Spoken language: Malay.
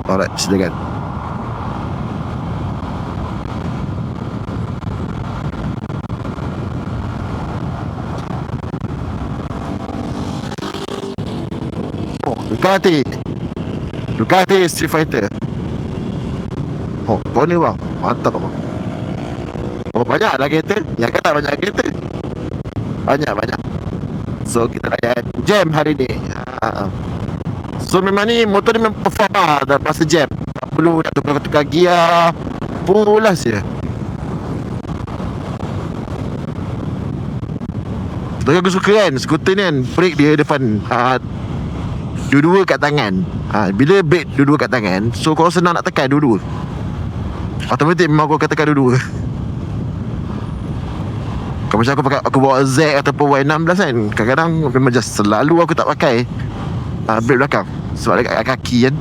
Alright, silakan. Oh, Ducati Street Fighter. Oh, kau ni bang, mantap bang. Oh, banyak lah kereta. Yang kata banyak kereta. Banyak. So kita layan jam hari ni. So memang ni motor ni memang perform lah dah masa jam. Tak perlu nak tukar gear. Pulas je. Tapi aku suka kan skuter ni kan, brake dia depan, dua-dua kat tangan. Bila brake dua-dua kat tangan, so kau senang nak tekan dua-dua. Automatik memang aku akan tekan dua-dua. Kalau macam aku bawa Z ataupun Y16 kan, kadang-kadang memang just selalu aku tak pakai brake belakang sebab dekat kaki kan.